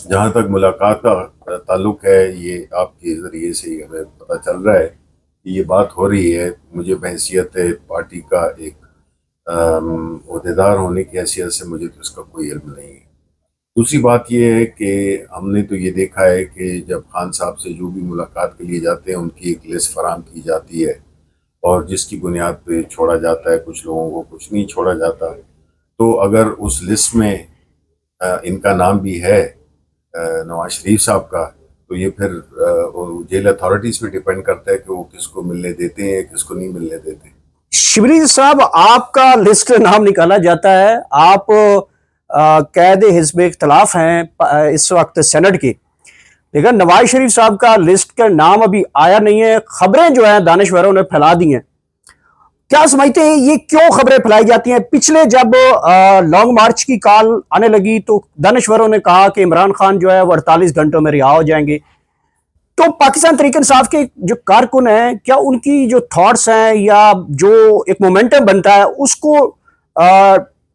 جہاں تک ملاقات کا تعلق ہے، یہ آپ کے ذریعے سے ہی ہمیں پتہ چل رہا ہے کہ یہ بات ہو رہی ہے. مجھے بحیثیت پارٹی کا ایک عہدیدار ہونے کی حیثیت سے مجھے تو اس کا کوئی علم نہیں ہے. دوسری بات یہ ہے کہ ہم نے تو یہ دیکھا ہے کہ جب خان صاحب سے جو بھی ملاقات کے لیے جاتے ہیں ان کی ایک لسٹ فراہم کی جاتی ہے اور جس کی بنیاد پہ چھوڑا جاتا ہے کچھ لوگوں کو، کچھ نہیں چھوڑا جاتا. تو اگر اس لسٹ میں ان کا نام بھی ہے نواز شریف صاحب کا، تو یہ پھر جیل اتھارٹیز پہ ڈیپینڈ کرتا ہے کہ وہ کس کو ملنے دیتے ہیں کس کو نہیں ملنے دیتے. شبلی صاحب، آپ کا لسٹ نام نکالا جاتا ہے، آپ قید حزب اختلاف ہیں اس وقت سینٹ کے، لیکن نواز شریف صاحب کا لسٹ کا نام ابھی آیا نہیں ہے. خبریں جو ہیں دانشوروں نے پھیلا دی ہیں، کیا سمجھتے ہیں یہ کیوں خبریں پھیلائی جاتی ہیں؟ پچھلے جب لانگ مارچ کی کال آنے لگی تو دانشوروں نے کہا کہ عمران خان جو ہے وہ 48 گھنٹوں میں رہا ہو جائیں گے. تو پاکستان تحریک انصاف کے جو کارکن ہیں، کیا ان کی جو تھاٹس ہیں یا جو ایک مومنٹم بنتا ہے اس کو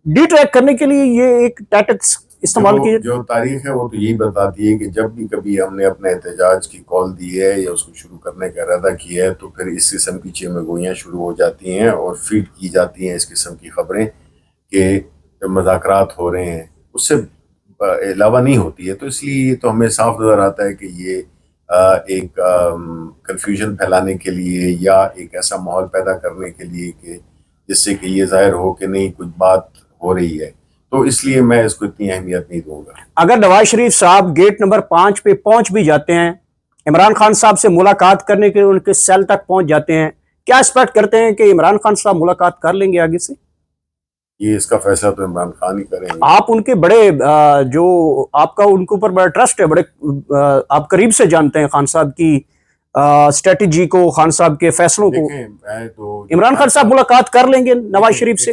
ڈی ٹریک کرنے کے لیے یہ ایک ٹیکٹکس استعمال کی؟ جو تاریخ ہے وہ تو یہی بتاتی ہے کہ جب بھی کبھی ہم نے اپنے احتجاج کی کال دی ہے یا اس کو شروع کرنے کا ارادہ کیا ہے تو پھر اس قسم کی چیمیں گوئیاں شروع ہو جاتی ہیں اور فیڈ کی جاتی ہیں اس قسم کی خبریں کہ مذاکرات ہو رہے ہیں، اس سے علاوہ نہیں ہوتی ہے. تو اس لیے یہ تو ہمیں صاف نظر آتا ہے کہ یہ ایک کنفیوژن پھیلانے کے لیے یا ایک ایسا ماحول پیدا کرنے کے لیے کہ جس سے کہ یہ ظاہر ہو کہ نہیں کچھ بات ہو رہی ہے. تو اس لیے میں اس کو اتنی اہمیت نہیں دوں گا. اگر نواز شریف صاحب گیٹ نمبر 5 پہ پہنچ بھی جاتے ہیں، عمران خان صاحب سے ملاقات کرنے کے ان کے سیل تک پہنچ جاتے ہیں، کیا ایکسپیکٹ کرتے ہیں کہ عمران خان صاحب ملاقات کر لیں گے آگے سے؟ یہ اس کا فیصلہ تو عمران خان ہی کریں گے. آپ ان کے بڑے جو آپ کا ان کے اوپر بڑا ٹرسٹ ہے، بڑے آپ قریب سے جانتے ہیں خان صاحب کی اسٹریٹجی کو، خان صاحب کے فیصلوں کو. عمران خان صاحب ملاقات کر لیں گے نواز شریف سے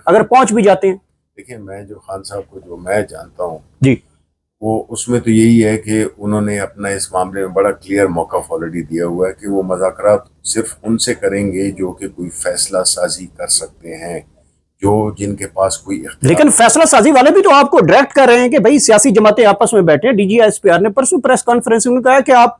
اگر پہنچ بھی جاتے ہیں؟ دیکھیں، میں جو خان صاحب کو جو میں جانتا ہوں جی، وہ اس میں تو یہی ہے کہ انہوں نے اپنا اس معاملے میں بڑا کلیئر موقف آلریڈی دیا ہوا ہے کہ وہ مذاکرات صرف ان سے کریں گے جو کہ کوئی فیصلہ سازی کر سکتے ہیں، جو جن کے پاس کوئی اختیار. لیکن فیصلہ سازی والے بھی تو آپ کو ڈائریکٹ کر رہے ہیں کہ بھائی سیاسی جماعتیں آپس میں بیٹھے. D G S P R نے پرسوں پریس کانفرنس میں کہا کہ آپ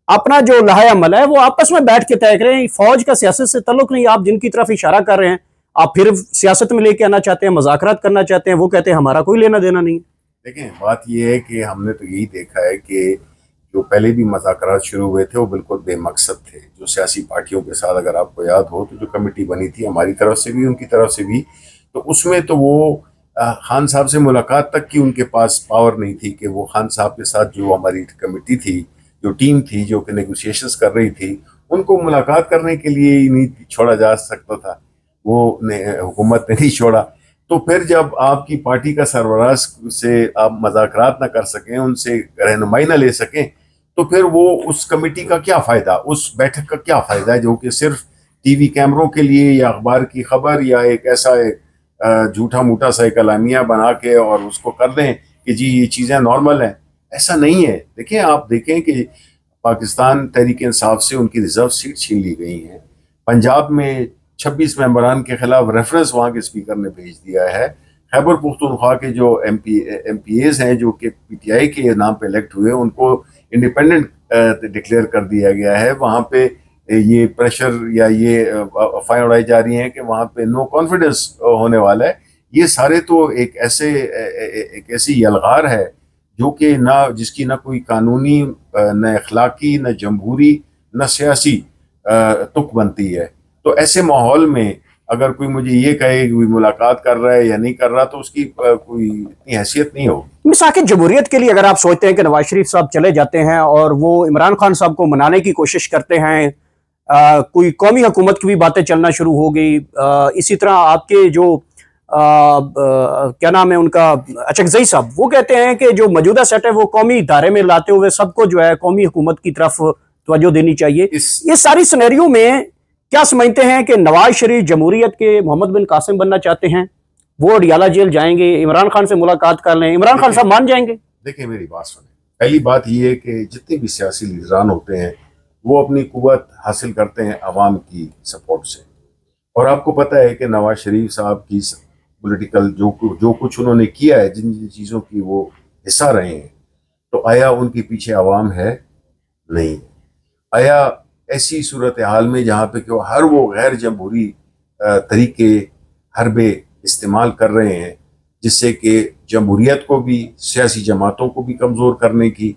اپنا جو لائحہ عمل ہے وہ آپس میں بیٹھ کے طے کریں. فوج کا سیاست سے تعلق نہیں، آپ جن کی طرف اشارہ کر رہے ہیں آپ پھر سیاست میں لے کے آنا چاہتے ہیں، مذاکرات کرنا چاہتے ہیں، وہ کہتے ہیں ہمارا کوئی لینا دینا نہیں. دیکھیں، بات یہ ہے کہ ہم نے تو یہی دیکھا ہے کہ جو پہلے بھی مذاکرات شروع ہوئے تھے وہ بالکل بے مقصد تھے. جو سیاسی پارٹیوں کے ساتھ اگر آپ کو یاد ہو تو جو کمیٹی بنی تھی ہماری طرف سے بھی ان کی طرف سے بھی، تو اس میں تو وہ خان صاحب سے ملاقات تک کی ان کے پاس پاور نہیں تھی کہ وہ خان صاحب کے ساتھ جو ہماری کمیٹی تھی، جو ٹیم تھی جو کہ نیگوشیشنز کر رہی تھی، ان کو ملاقات کرنے کے لیے ہی نہیں چھوڑا جا سکتا تھا. وہ حکومت نے نہیں چھوڑا. تو پھر جب آپ کی پارٹی کا سربراہ سے آپ مذاکرات نہ کر سکیں، ان سے رہنمائی نہ لے سکیں، تو پھر وہ اس کمیٹی کا کیا فائدہ، اس بیٹھک کا کیا فائدہ ہے جو کہ صرف ٹی وی کیمروں کے لیے یا اخبار کی خبر یا ایک ایسا جھوٹا موٹا سا ایک اعلامیہ بنا کے اور اس کو کر دیں کہ جی یہ چیزیں نارمل ہیں. ایسا نہیں ہے. دیکھیں، آپ دیکھیں کہ پاکستان تحریک انصاف سے ان کی ریزرو سیٹ چھین لی گئی ہیں. پنجاب میں 26 ممبران کے خلاف ریفرنس وہاں کے اسپیکر نے بھیج دیا ہے. خیبر پختونخوا کے جو ایم پی ایز ہیں جو کہ پی ٹی آئی کے نام پہ الیکٹ ہوئے، ان کو انڈیپینڈنٹ ڈکلیئر کر دیا گیا ہے. وہاں پہ یہ پریشر یا یہ افواہیں اڑائی جا رہی ہیں کہ وہاں پہ نو کانفیڈنس ہونے والا ہے. یہ سارے تو ایک ایسی یلغار ہے جو کہ جس کی نہ کوئی قانونی، نہ اخلاقی، نہ جمہوری، نہ سیاسی تک بنتی ہے. تو ایسے ماحول میں اگر کوئی مجھے یہ کہے کہ کوئی ملاقات کر رہا ہے یا نہیں کر رہا تو اس کی کوئی اتنی حیثیت نہیں ہوگی. مساق جمہوریت کے لیے اگر آپ سوچتے ہیں کہ نواز شریف صاحب چلے جاتے ہیں اور وہ عمران خان صاحب کو منانے کی کوشش کرتے ہیں، کوئی قومی حکومت کی بھی باتیں چلنا شروع ہو گئی. اسی طرح آپ کے جو کیا نام ہے ان کا، اچکزئی صاحب، وہ کہتے ہیں کہ جو موجودہ سیٹ ہے وہ قومی ادارے میں لاتے ہوئے سب کو جو ہے قومی حکومت کی طرف توجہ دینی چاہیے. یہ ساری سینیریو میں کیا سمجھتے ہیں کہ نواز شریف جمہوریت کے محمد بن قاسم بننا چاہتے ہیں؟ وہ اڈیالہ جیل جائیں گے، عمران خان سے ملاقات کر لیں، عمران خان صاحب مان جائیں گے؟ دیکھیں، میری بات سنیں. پہلی بات یہ ہے کہ جتنے بھی سیاسی لیڈران ہوتے ہیں وہ اپنی قوت حاصل کرتے ہیں عوام کی سپورٹ سے. اور آپ کو پتہ ہے کہ نواز شریف صاحب کی پولیٹیکل جو کچھ انہوں نے کیا ہے، جن چیزوں کی وہ حصہ رہے ہیں، تو آیا ان کے پیچھے عوام ہے؟ نہیں. آیا ایسی صورتحال میں جہاں پہ کہ ہر وہ غیر جمہوری طریقے حربے استعمال کر رہے ہیں جس سے کہ جمہوریت کو بھی سیاسی جماعتوں کو بھی کمزور کرنے کی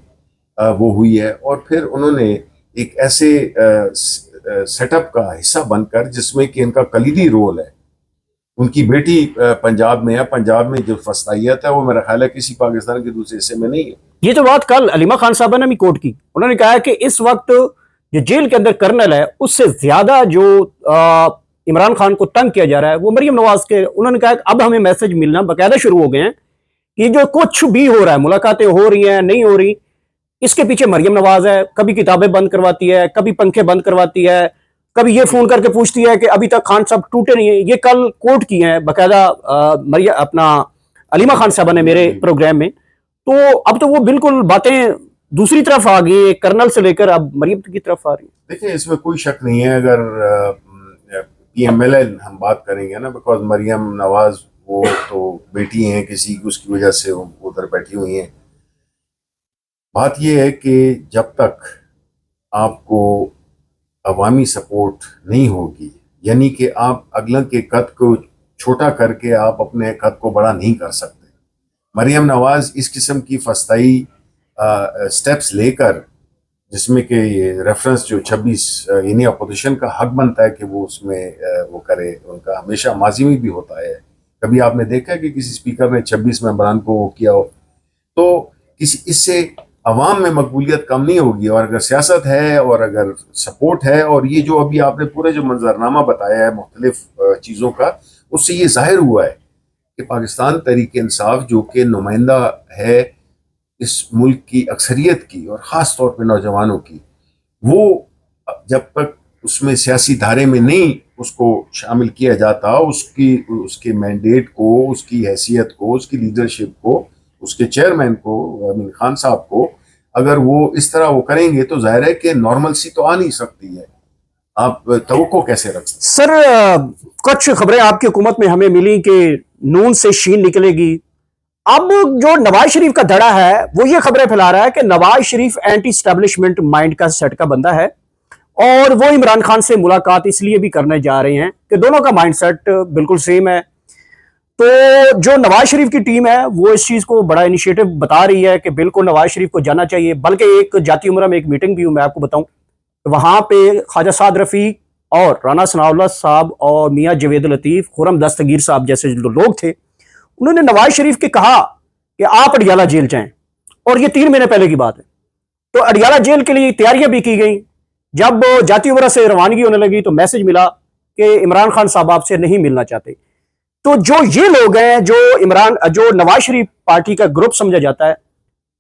وہ ہوئی ہے، اور پھر انہوں نے ایک ایسے سیٹ اپ کا حصہ بن کر جس میں کہ ان کا کلیدی رول ہے. ان کی بیٹی پنجاب میں ہے، پنجاب میں جو فسطائیت ہے وہ میرا خیال ہے کسی پاکستان کے دوسرے حصے میں نہیں ہے. یہ تو بات کل علیمہ خان صاحبہ نے بھی کوٹ کی. انہوں نے کہا کہ اس وقت جو جیل کے اندر کرنل ہے اس سے زیادہ جو عمران خان کو تنگ کیا جا رہا ہے وہ مریم نواز کے. انہوں نے کہا کہ اب ہمیں میسج ملنا باقاعدہ شروع ہو گئے ہیں کہ جو کچھ بھی ہو رہا ہے، ملاقاتیں ہو رہی ہیں نہیں ہو رہی، اس کے پیچھے مریم نواز ہے. کبھی کتابیں بند کرواتی ہے، کبھی پنکھے بند کرواتی ہے، کبھی یہ فون کر کے پوچھتی ہے کہ ابھی تک خان صاحب ٹوٹے نہیں ہیں. یہ کل کوٹ کی ہیں باقاعدہ اپنا علیمہ خان صاحبہ نے میرے پروگرام میں. تو اب تو وہ بالکل باتیں دوسری طرف آ گئی، کرنل سے لے کر اب مریم کی طرف آ رہی ہیں. دیکھیں اس میں کوئی شک نہیں ہے. اگر پی ایم ایل این ہم بات کریں گے نا، بیکاز مریم نواز وہ تو بیٹی ہیں کسی، اس کی وجہ سے وہ ادھر بیٹھی ہوئی ہیں. بات یہ ہے کہ جب تک آپ کو عوامی سپورٹ نہیں ہوگی، یعنی کہ آپ اگلوں کے قد کو چھوٹا کر کے آپ اپنے قد کو بڑا نہیں کر سکتے. مریم نواز اس قسم کی فسطائی سٹیپس لے کر، جس میں کہ یہ ریفرنس جو 26 یعنی اپوزیشن کا حق بنتا ہے کہ وہ اس میں وہ کرے، ان کا ہمیشہ ماضی میں بھی ہوتا ہے. کبھی آپ نے دیکھا ہے کہ کسی اسپیکر نے 26 ممبران کو وہ کیا ہو؟ تو اس سے عوام میں مقبولیت کم نہیں ہوگی. اور اگر سیاست ہے اور اگر سپورٹ ہے، اور یہ جو ابھی آپ نے پورے جو منظرنامہ بتایا ہے مختلف چیزوں کا، اس سے یہ ظاہر ہوا ہے کہ پاکستان تحریک انصاف جو کہ نمائندہ ہے اس ملک کی اکثریت کی اور خاص طور پہ نوجوانوں کی، وہ جب تک اس میں سیاسی دھارے میں نہیں اس کو شامل کیا جاتا، اس کے مینڈیٹ کو، اس کی حیثیت کو، اس کی لیڈرشپ کو، اس کے چیئرمین کو امین خان صاحب کو اگر وہ اس طرح وہ کریں گے تو ظاہر ہے کہ نارملسی تو آ نہیں سکتی ہے. آپ توقع کیسے رکھ سکتے؟ سر کچھ خبریں آپ کی حکومت میں ہمیں ملی کہ نون سے شین نکلے گی. اب جو نواز شریف کا دھڑا ہے وہ یہ خبریں پھیلا رہا ہے کہ Nawaz Sharif anti establishment mind کا سیٹ کا بندہ ہے، اور وہ عمران خان سے ملاقات اس لیے بھی کرنے جا رہے ہیں کہ دونوں کا مائنڈ سیٹ بالکل سیم ہے. تو جو نواز شریف کی ٹیم ہے وہ اس چیز کو بڑا انیشیٹو بتا رہی ہے کہ بالکل نواز شریف کو جانا چاہیے. بلکہ ایک جاتی امرہ میں ایک میٹنگ بھی ہوں، میں آپ کو بتاؤں، وہاں پہ خواجہ سعد رفیق اور رانا ثناء اللہ صاحب اور میاں جوید لطیف، خرم دستگیر صاحب جیسے جو لوگ تھے، انہوں نے نواز شریف کے کہا کہ آپ اڈیالہ جیل جائیں. اور یہ 3 مہینے پہلے کی بات ہے. تو اڈیالہ جیل کے لیے تیاریاں بھی کی گئیں. جب جاتی امرہ سے روانگی ہونے لگی تو میسج ملا کہ عمران خان صاحب آپ سے نہیں ملنا چاہتے. تو جو یہ لوگ ہیں جو نواز شریف پارٹی کا گروپ سمجھا جاتا ہے،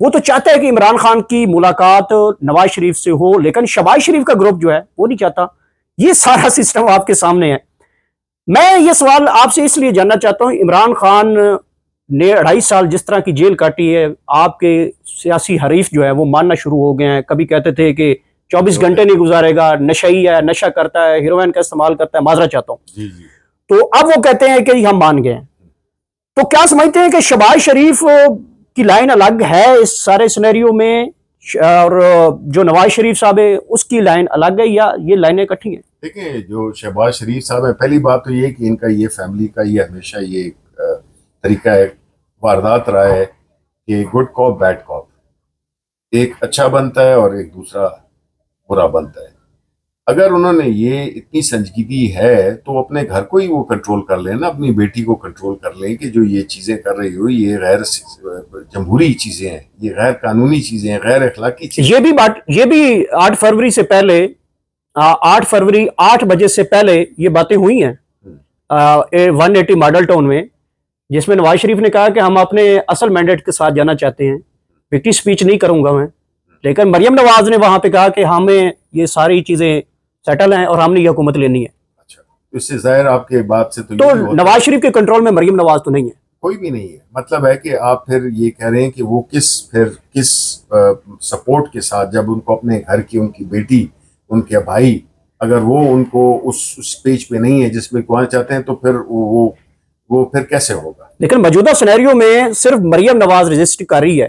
وہ تو چاہتا ہے کہ عمران خان کی ملاقات نواز شریف سے ہو، لیکن شہباز شریف کا گروپ جو ہے وہ نہیں چاہتا. یہ سارا سسٹم آپ کے سامنے ہے. میں یہ سوال آپ سے اس لیے جاننا چاہتا ہوں، عمران خان نے 2.5 سال جس طرح کی جیل کاٹی ہے، آپ کے سیاسی حریف جو ہے وہ ماننا شروع ہو گئے ہیں. کبھی کہتے تھے کہ 24 گھنٹے نہیں گزارے گا، نشئی ہے، نشہ کرتا ہے، ہیروئن کا استعمال کرتا ہے. معذرت چاہتا ہوں. جی جی. تو اب وہ کہتے ہیں کہ ہم مان گئے ہیں. تو کیا سمجھتے ہیں کہ شہباز شریف کی لائن الگ ہے اس سارے سینیریو میں، اور جو نواز شریف صاحب ہے اس کی لائن الگ ہے، یا یہ لائنیں اکٹھی ہیں؟ دیکھیں جو شہباز شریف صاحب ہے، پہلی بات تو یہ کہ ان کا یہ فیملی کا یہ ہمیشہ یہ طریقہ ہے، واردات رہا ہے کہ گڈ کاپ بیڈ کاپ، ایک اچھا بنتا ہے اور ایک دوسرا برا بنتا ہے. اگر انہوں نے یہ اتنی سنجیدگی ہے تو اپنے گھر کو ہی وہ کنٹرول کر لیں نا، اپنی بیٹی کو کنٹرول کر لیں کہ جو یہ چیزیں کر رہی ہو یہ غیر جمہوری چیزیں ہیں، یہ غیر قانونی چیزیں ہیں، غیر اخلاقی چیزیں. یہ بھی 8 فروری سے پہلے 8 فروری 8 بجے سے پہلے یہ باتیں ہوئی ہیں 180 ماڈل ٹاؤن میں، جس میں نواز شریف نے کہا کہ ہم اپنے اصل مینڈیٹ کے ساتھ جانا چاہتے ہیں، وکٹری سپیچ نہیں کروں گا میں. لیکن مریم نواز نے وہاں پہ کہا کہ ہمیں یہ ساری چیزیں سیٹل ہیں اور ہم نے یہ حکومت لینی ہے. اچھا، اس سے ظاہر آپ کے بات سے تو نواز شریف کے کنٹرول میں مریم نواز تو نہیں ہے، کوئی بھی نہیں ہے. مطلب ہے کہ آپ پھر یہ کہہ رہے ہیں کہ وہ کس سپورٹ کے ساتھ، جب ان کو اپنے گھر کی ان کی بیٹی، ان کے بھائی، اگر وہ ان کو اس پیج پہ نہیں ہے جس میں کہنا چاہتے ہیں، تو پھر وہ پھر کیسے ہوگا؟ لیکن موجودہ سینیریو میں صرف مریم نواز رجسٹ کر رہی ہے.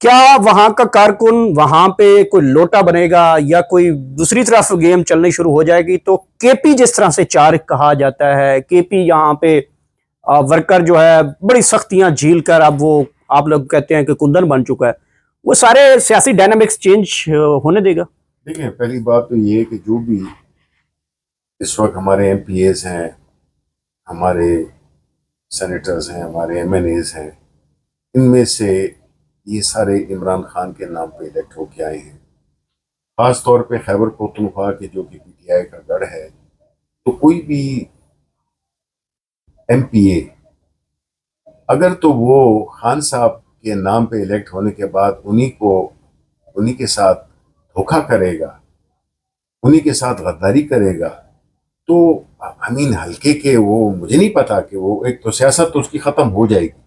کیا وہاں کا کارکن وہاں پہ کوئی لوٹا بنے گا یا کوئی دوسری طرف گیم چلنی شروع ہو جائے گی؟ تو کے پی جس طرح سے چارک کہا جاتا ہے، کے پی یہاں پہ ورکر جو ہے بڑی سختیاں جھیل کر اب وہ آپ لوگ کہتے ہیں کہ کندن بن چکا ہے، وہ سارے سیاسی ڈائنامکس چینج ہونے دے گا؟ دیکھیں، پہلی بات تو یہ ہے کہ جو بھی اس وقت ہمارے ایم پی ایز ہیں، ہمارے سینیٹرز ہیں، ہمارے ایم این ایز ہیں، ان میں سے یہ سارے عمران خان کے نام پہ الیکٹ ہو کے آئے ہیں. خاص طور پہ خیبر پختونخوا کے جو کہ پی ٹی آئی کا گڑھ ہے، تو کوئی بھی ایم پی اے اگر تو وہ خان صاحب کے نام پہ الیکٹ ہونے کے بعد انہی کے ساتھ دھوکہ کرے گا، انہی کے ساتھ غداری کرے گا، تو امین حلقے کے وہ مجھے نہیں پتا کہ وہ ایک تو سیاست تو اس کی ختم ہو جائے گی،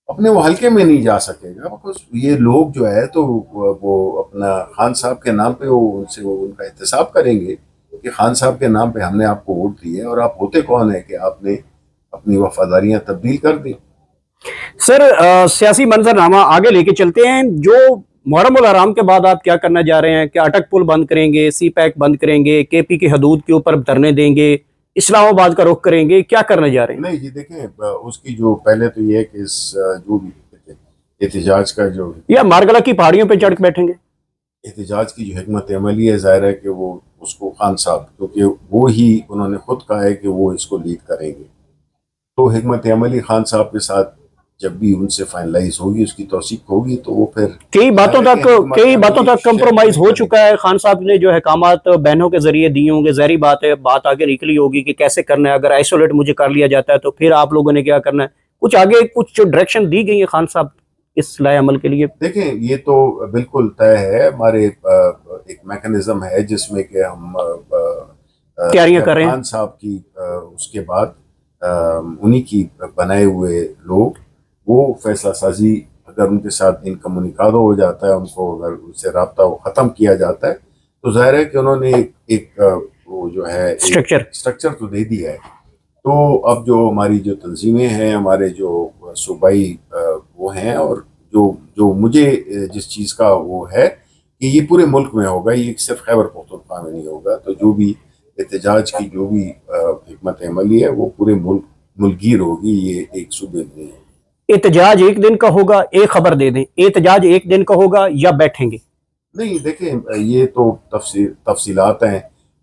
اپنے وہ حلقے میں نہیں جا سکے گا. یہ لوگ جو ہے تو وہ اپنا خان صاحب کے نام پہ ان کا احتساب کریں گے کہ خان صاحب کے نام پہ ہم نے آپ کو ووٹ دی ہے اور آپ ہوتے کون ہیں کہ آپ نے اپنی وفاداریاں تبدیل کر دی. سر سیاسی منظرنامہ آگے لے کے چلتے ہیں. جو محرم الحرام کے بعد آپ کیا کرنا جا رہے ہیں؟ کیا اٹک پل بند کریں گے، سی پیک بند کریں گے، کے پی کی حدود کے اوپر دھرنے دیں گے، اسلام آباد کا رخ کریں گے، کیا کرنے جا رہے ہیں؟ نہیں جی، دیکھیں اس کی جو پہلے تو یہ ہے کہ جو بھی احتجاج کا جو یا مارگلا کی پہاڑیوں پہ چڑھ کے بیٹھیں گے؟ احتجاج کی جو حکمت عملی ہے، ظاہر ہے کہ وہ اس کو خان صاحب، کیونکہ وہ ہی انہوں نے خود کہا ہے کہ وہ اس کو لیڈ کریں گے، تو حکمت عملی خان صاحب کے ساتھ جب بھی ان سے فائنلائز ہوگی، اس کی توثیق ہوگی، تو وہ پھر کئی باتوں تک کمپرومائز ہو چکا ہے. خان صاحب نے جو احکامات بہنوں کے ذریعے دیے ہوں گے، ظاہری بات ہے بات آگے نکلی ہوگی کہ کیسے کرنا ہے. اگر آئسولیٹ مجھے کر لیا جاتا ہے تو پھر آپ لوگوں نے کیا کرنا ہے؟ کچھ آگے کچھ جو ڈائریکشن دی گئی ہے خان صاحب اس لائے عمل کے لیے؟ دیکھیں، یہ تو بالکل طے ہے، ہمارے ایک میکنزم ہے جس میں کہ ہم تیاریاں کر رہے ہیں. خان صاحب کی اس کے بعد انہی کی بنائے ہوئے لوگ وہ فیصلہ سازی اگر ان کے ساتھ ان کمیونیکادو ہو جاتا ہے، ان کو اگر ان سے رابطہ ختم کیا جاتا ہے، تو ظاہر ہے کہ انہوں نے ایک وہ جو ہے اسٹرکچر تو دے دیا ہے. تو اب جو ہماری جو تنظیمیں ہیں، ہمارے جو صوبائی وہ ہیں، اور جو مجھے جس چیز کا وہ ہے کہ یہ پورے ملک میں ہوگا، یہ صرف خیبر پختونخوا میں نہیں ہوگا، تو جو بھی احتجاج کی جو بھی حکمت عملی ہے وہ پورے ملک گیر ہوگی، یہ ایک صوبے میں ہے. احتجاج ایک دن کا ہوگا؟ ایک خبر دے دیں، احتجاج ایک دن کا ہوگا یا بیٹھیں گے؟ نہیں، دیکھیں یہ تو تفصیلات ہیں،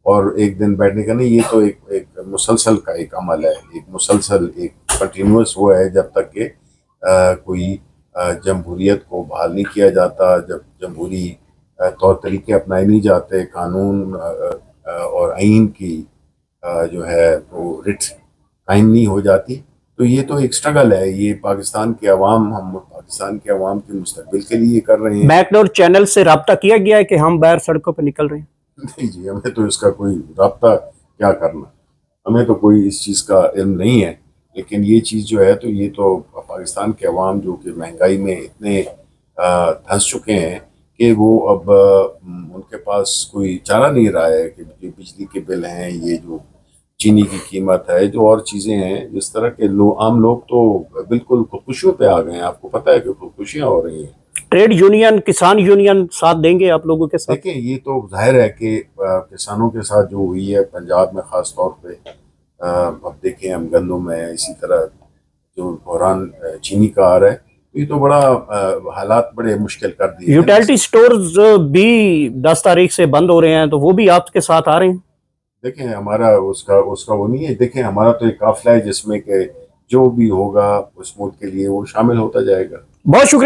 اور ایک دن بیٹھنے کا نہیں، یہ تو ایک مسلسل کا ایک عمل ہے، ایک مسلسل ایک کنٹینیوس وہ ہے جب تک کہ کوئی جمہوریت کو بحال نہیں کیا جاتا، جب جمہوری طور طریقے اپنائے نہیں جاتے، قانون اور آئین کی جو ہے وہ رٹ قائم نہیں ہو جاتی، تو یہ تو ایک سٹرگل ہے. یہ پاکستان کے عوام، ہم پاکستان کے عوام کے مستقبل کے لیے کر رہے ہیں. بیک ڈور چینل سے رابطہ کیا گیا ہے کہ ہم باہر سڑکوں پہ نکل رہے ہیں؟ نہیں جی، ہمیں تو اس کا کوئی رابطہ کیا کرنا، ہمیں تو کوئی اس چیز کا علم نہیں ہے. لیکن یہ چیز جو ہے تو یہ تو پاکستان کے عوام جو کہ مہنگائی میں اتنے دھنس چکے ہیں کہ وہ اب ان کے پاس کوئی چارہ نہیں رہا ہے کہ جو بجلی کے بل ہیں، یہ جو چینی کی قیمت ہے، جو اور چیزیں ہیں، جس طرح کے عام لوگ تو بالکل خودکشیوں پہ آ گئے ہیں. آپ کو پتہ ہے کہ خودکشیاں ہو رہی ہیں. ٹریڈ یونین، کسان یونین ساتھ دیں گے آپ لوگوں کے ساتھ؟ دیکھیں، یہ تو ظاہر ہے کہ کسانوں کے ساتھ جو ہوئی ہے پنجاب میں خاص طور پہ، اب دیکھیں ہم گندم ہے، اسی طرح جو بحران چینی کا آ رہا ہے، تو یہ تو بڑا حالات بڑے مشکل کر دیے ہیں. یوٹیلٹی سٹورز بھی 10 تاریخ سے بند ہو رہے ہیں، تو وہ بھی آپ کے ساتھ آ رہے ہیں؟ دیکھیں ہمارا اس کا وہ نہیں ہے. دیکھیں ہمارا تو ایک قافلہ ہے جس میں کہ جو بھی ہوگا اس ملک کے لیے وہ شامل ہوتا جائے گا. بہت شکریہ.